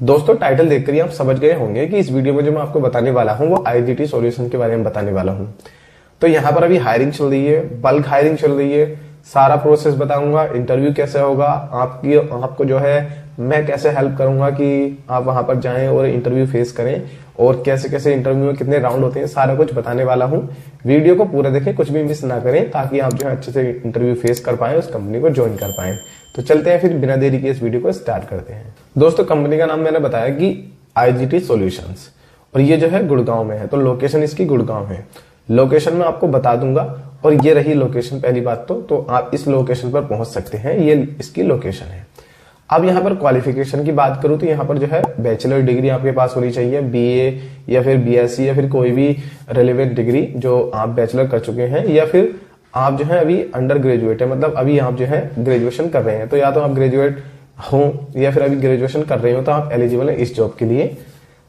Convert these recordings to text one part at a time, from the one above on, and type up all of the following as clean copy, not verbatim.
दोस्तों टाइटल देखकर ही आप समझ गए होंगे कि इस वीडियो में जो मैं आपको बताने वाला हूं वो आईजीटी सॉल्यूशन के बारे में बताने वाला हूं। तो यहाँ पर अभी हायरिंग चल रही है, बल्क हायरिंग चल रही है। सारा प्रोसेस बताऊंगा, इंटरव्यू कैसे होगा, आपको जो है मैं कैसे हेल्प करूंगा कि आप वहां पर जाएं और इंटरव्यू फेस करें, और कैसे कैसे इंटरव्यू में कितने राउंड होते हैं, सारा कुछ बताने वाला हूं। वीडियो को पूरा देखें, कुछ भी मिस ना करें, ताकि आप जो है अच्छे से इंटरव्यू फेस कर पाए, उस कंपनी को ज्वाइन कर पाए। तो चलते हैं फिर, बिना देरी के इस वीडियो को स्टार्ट करते हैं। दोस्तों कंपनी का नाम मैंने बताया कि आईजीटी सॉल्यूशंस, और ये जो है गुड़गांव में है। तो लोकेशन इसकी गुड़गांव है। लोकेशन में आपको बता दूंगा, और ये रही लोकेशन। पहली बात तो आप इस लोकेशन पर पहुंच सकते हैं, ये इसकी लोकेशन है। अब यहाँ पर क्वालिफिकेशन की बात करूं तो यहाँ पर जो है बैचलर डिग्री आपके पास होनी चाहिए, बीए या फिर बीएससी या फिर कोई भी रिलेवेंट डिग्री जो आप बैचलर कर चुके हैं, या फिर आप जो है अभी अंडर ग्रेजुएट है, मतलब अभी आप जो है ग्रेजुएशन कर रहे हैं। तो या तो आप ग्रेजुएट हो या फिर अभी ग्रेजुएशन कर रहे हो, तो आप एलिजिबल है इस जॉब के लिए।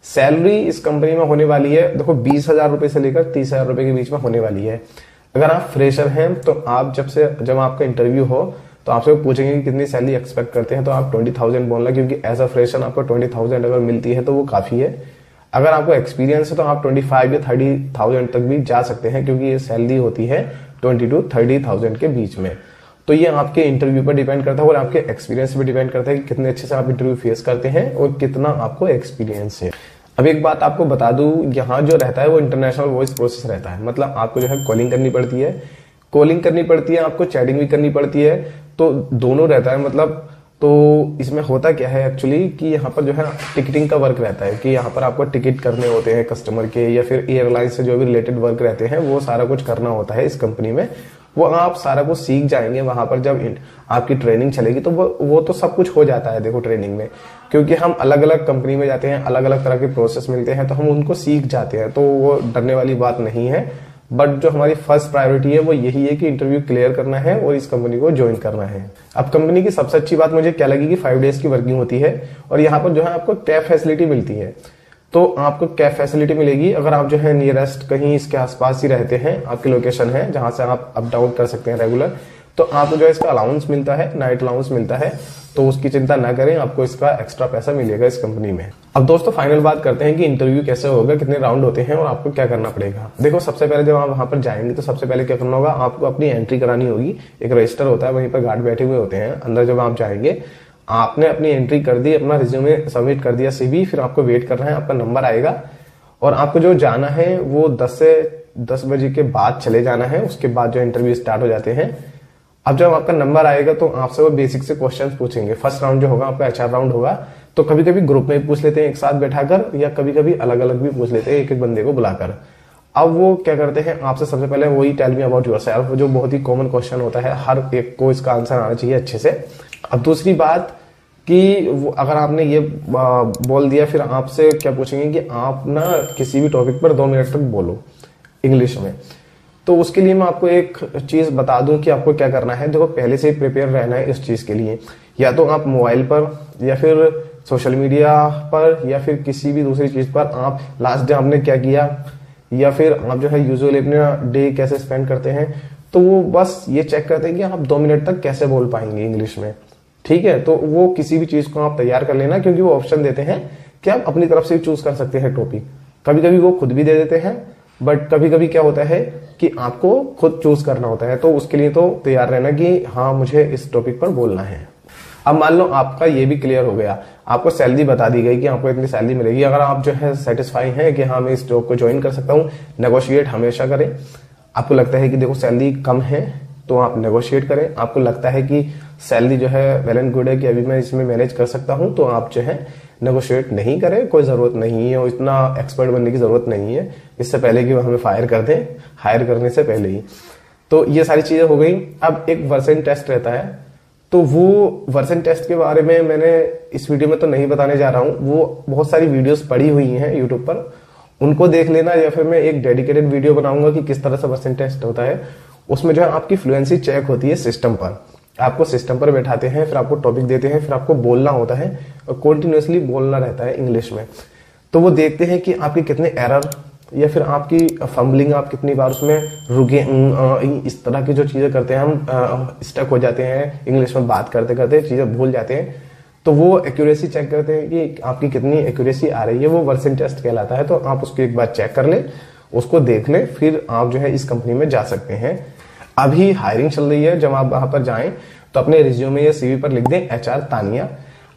सैलरी इस कंपनी में होने वाली है, देखो 20,000 रुपए से लेकर 30,000 रुपए के बीच में होने वाली है। अगर आप फ्रेशर हैं तो आप जब आपका इंटरव्यू हो तो आपसे पूछेंगे कि कितनी सैलरी एक्सपेक्ट करते हैं, तो आप 20,000 बोलना, क्योंकि एज अ फ्रेशर आपको 20,000 अगर मिलती है तो वो काफी है। अगर आपको एक्सपीरियंस है तो आप 25 या 30,000 तक भी जा सकते हैं, क्योंकि ये सैलरी होती है 20 to 30,000 के बीच में। तो ये आपके इंटरव्यू पर डिपेंड करता है और आपके एक्सपीरियंस पर डिपेंड करता है कि कितने अच्छे से आप इंटरव्यू फेस करते हैं और कितना आपको एक्सपीरियंस है। अब एक बात आपको बता दूं, यहाँ जो रहता है वो इंटरनेशनल वॉइस प्रोसेस रहता है। मतलब आपको जो है कॉलिंग करनी पड़ती है, आपको चैटिंग भी करनी पड़ती है, तो दोनों रहता है। मतलब तो इसमें होता क्या है एक्चुअली कि यहाँ पर जो है टिकटिंग का वर्क रहता है, कि यहाँ पर आपको टिकट करने होते हैं कस्टमर के, या फिर एयरलाइन से जो भी रिलेटेड वर्क रहते हैं वो सारा कुछ करना होता है इस कंपनी में। वो आप सारा कुछ सीख जाएंगे वहां पर, जब आपकी ट्रेनिंग चलेगी तो वो तो सब कुछ हो जाता है। देखो ट्रेनिंग में, क्योंकि हम अलग अलग कंपनी में जाते हैं, अलग अलग तरह के प्रोसेस मिलते हैं, तो हम उनको सीख जाते हैं, तो वो डरने वाली बात नहीं है। बट जो हमारी फर्स्ट प्रायोरिटी है वो यही है कि इंटरव्यू क्लियर करना है और इस कंपनी को ज्वाइन करना है। अब कंपनी की सबसे अच्छी बात मुझे क्या लगी कि 5 डेज की वर्किंग होती है, और यहाँ पर जो है आपको कैब फैसिलिटी मिलती है। तो आपको कैब फैसिलिटी मिलेगी अगर आप जो है नियरेस्ट कहीं इसके आसपास ही रहते हैं, आपकी लोकेशन है जहां से आप अप डाउन कर सकते हैं रेगुलर, तो आपको जो है इसका अलाउंस मिलता है, नाइट अलाउंस मिलता है। तो उसकी चिंता ना करें, आपको इसका एक्स्ट्रा पैसा मिलेगा इस कंपनी में। अब दोस्तों फाइनल बात करते हैं कि इंटरव्यू कैसे होगा, कितने राउंड होते हैं और आपको क्या करना पड़ेगा। देखो सबसे पहले जब आप वहां पर जाएंगे तो सबसे पहले क्या करना होगा, आपको अपनी एंट्री करानी होगी। एक रजिस्टर होता है, वहीं पर गार्ड बैठे हुए होते हैं। अंदर जब आप जाएंगे, आपने अपनी एंट्री कर दी, अपना रिज्यूमे सबमिट कर दिया, सीवी, फिर आपको वेट करना है, आपका नंबर आएगा। और आपको जो जाना है वो 10 बजे के बाद चले जाना है, उसके बाद जो इंटरव्यू स्टार्ट हो जाते हैं। अब जब आपका नंबर आएगा तो आपसे वो बेसिक से क्वेश्चंस पूछेंगे। फर्स्ट राउंड जो होगा आपका एचआर राउंड होगा, तो कभी कभी ग्रुप में पूछ लेते हैं एक साथ बैठाकर, या कभी कभी अलग अलग भी पूछ लेते हैं एक एक बंदे को बुलाकर। अब वो क्या करते हैं, आपसे सबसे पहले वही टेल मी अबाउट योरसेल्फ, जो बहुत ही कॉमन क्वेश्चन होता है, हर एक को इसका आंसर आना चाहिए अच्छे से। अब दूसरी बात कि अगर आपने ये बोल दिया, फिर आपसे क्या पूछेंगे कि आप ना किसी भी टॉपिक पर 2 मिनट तक बोलो इंग्लिश में। तो उसके लिए मैं आपको एक चीज बता दूं कि आपको क्या करना है। देखो पहले से ही प्रिपेयर रहना है इस चीज के लिए। या तो आप मोबाइल पर या फिर सोशल मीडिया पर या फिर किसी भी दूसरी चीज पर आप लास्ट डे आपने क्या किया, या फिर आप जो है यूजुअली अपना डे कैसे स्पेंड करते हैं, तो वो बस ये चेक करते हैं कि आप 2 मिनट तक कैसे बोल पाएंगे इंग्लिश में। ठीक है, तो वो किसी भी चीज को आप तैयार कर लेना, क्योंकि वो ऑप्शन देते हैं कि आप अपनी तरफ से चूज कर सकते हैं टॉपिक। कभी कभी वो खुद भी दे देते हैं, बट कभी कभी क्या होता है कि आपको खुद चूज करना होता है। तो उसके लिए तो तैयार रहना कि हाँ मुझे इस टॉपिक पर बोलना है। अब मान लो आपका ये भी क्लियर हो गया, आपको सैलरी बता दी गई कि आपको इतनी सैलरी मिलेगी। अगर आप जो है सेटिस्फाई हैं कि हाँ मैं इस जॉब को ज्वाइन कर सकता हूँ, नेगोशिएट हमेशा करें। आपको लगता है कि देखो सैलरी कम है तो आप नेगोशिएट करें। आपको लगता है कि सैलरी जो है वेल एंड गुड है कि अभी मैं इसमें मैनेज कर सकता हूं, तो आप जो है नेगोशिएट नहीं करें। कोई जरूरत नहीं है और इतना एक्सपर्ट बनने की जरूरत नहीं है इससे पहले कि वो हमें फायर कर दें, हायर करने से पहले ही। तो ये सारी चीजें हो गई। अब एक वर्सन टेस्ट रहता है, तो वो वर्सन टेस्ट के बारे में मैंने इस वीडियो में तो नहीं बताने जा रहा हूं। वो बहुत सारी वीडियोस पड़ी हुई हैं यूट्यूब पर, उनको देख लेना, या फिर मैं एक डेडिकेटेड वीडियो बनाऊंगा कि किस तरह से वर्सन टेस्ट होता है। उसमें जो है आपकी फ्लुएंसी चेक होती है सिस्टम पर। आपको सिस्टम पर बैठाते हैं, फिर आपको टॉपिक देते हैं, फिर आपको बोलना होता है और कंटिन्यूअसली बोलना रहता है इंग्लिश में। तो वो देखते हैं कि आपके कितने एरर या फिर आपकी फंबलिंग, आप कितनी बार उसमें रुके, इस तरह की जो चीजें करते हैं, हम स्टक हो जाते हैं इंग्लिश में बात करते करते, चीजें भूल जाते हैं। तो वो एक्यूरेसी चेक करते हैं कि आपकी कितनी एक्यूरेसी आ रही है, वो वर्सन टेस्ट कहलाता है। तो आप उसको एक बार चेक कर ले, उसको देख ले, फिर आप जो है इस कंपनी में जा सकते हैं। अभी हायरिंग चल रही है, जब आप वहां पर जाएं तो अपने रिज्यूमे या सीवी पर लिख दें HR तानिया।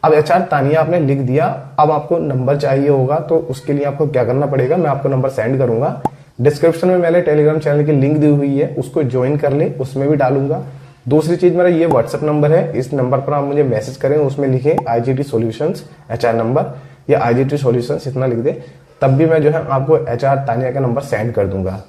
अब HR तानिया आपने लिख दिया, अब आपको नंबर चाहिए होगा, तो उसके लिए आपको क्या करना पड़ेगा, मैं आपको नंबर सेंड करूंगा। डिस्क्रिप्शन में मैंने टेलीग्राम चैनल की लिंक दी हुई है, उसको ज्वाइन कर ले, उसमें भी डालूंगा। दूसरी चीज, मेरा ये व्हाट्सएप नंबर है, इस नंबर पर आप मुझे मैसेज करें, उसमें लिखें IGT सॉल्यूशंस HR नंबर या IGT सॉल्यूशंस इतना लिख दे, तब भी मैं जो है आपको HR तानिया का नंबर सेंड कर दूंगा।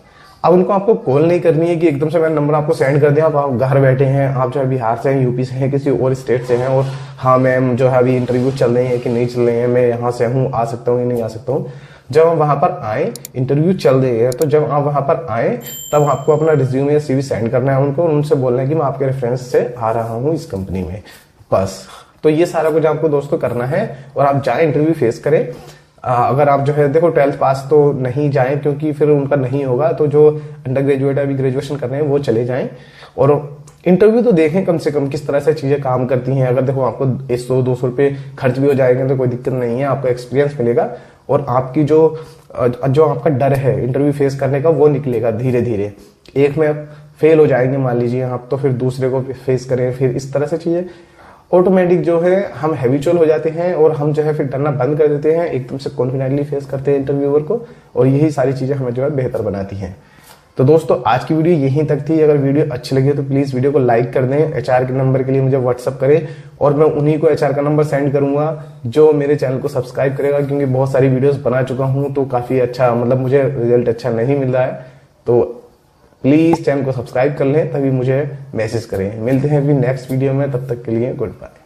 अब उनको आपको कॉल नहीं करनी है कि एकदम से मैंने नंबर आपको सेंड कर दिया, आप घर बैठे हैं, आप जो है बिहार से हैं, यूपी से हैं, किसी और स्टेट से हैं, और हाँ मैम जो है अभी इंटरव्यू चल रहे हैं कि नहीं चल रहे हैं, मैं यहाँ से हूँ, आ सकता हूँ या नहीं आ सकता हूँ। जब आप वहां पर आए, इंटरव्यू चल रही है, तो जब आप वहां पर आए तब आपको अपना रिज्यूमे या CV सेंड करना है उनको, उनसे बोलना है कि मैं आपके रेफरेंस से आ रहा हूँ इस कंपनी में, बस। तो ये सारा कुछ आपको दोस्तों करना है, और आप जाए इंटरव्यू फेस करें। अगर आप जो है देखो 12th पास तो नहीं जाएं, क्योंकि फिर उनका नहीं होगा, तो जो अंडर ग्रेजुएट अभी ग्रेजुएशन कर रहे हैं वो चले जाएं, और इंटरव्यू तो देखें कम से कम किस तरह से चीजें काम करती हैं। अगर देखो आपको 100-200 रुपए खर्च भी हो जाएंगे तो कोई दिक्कत नहीं है, आपको एक्सपीरियंस मिलेगा, और आपकी जो आपका डर है इंटरव्यू फेस करने का वो निकलेगा धीरे धीरे। एक में फेल हो जाएंगे मान लीजिए आप, तो फिर दूसरे को फेस करें, फिर इस तरह से चीजें ऑटोमेटिक जो है हम हैबिचुअल हो जाते हैं, और हम जो है फिर डरना बंद कर देते हैं, एकदम से कॉन्फिडेंटली फेस करते हैं इंटरव्यूअर को, और यही सारी चीजें हमें जो है बेहतर बनाती हैं। तो दोस्तों आज की वीडियो यहीं तक थी। अगर वीडियो अच्छी लगी तो प्लीज वीडियो को लाइक कर दें, HR के नंबर के लिए मुझे व्हाट्सअप करें, और मैं उन्हीं को HR का नंबर सेंड करूंगा जो मेरे चैनल को सब्सक्राइब करेगा, क्योंकि बहुत सारी वीडियोस बना चुका हूं तो काफी अच्छा, मतलब मुझे रिजल्ट अच्छा नहीं मिल रहा है। तो प्लीज चैनल को सब्सक्राइब कर लें, तभी मुझे मैसेज करें। मिलते हैं अभी नेक्स्ट वीडियो में, तब तक के लिए गुड बाय।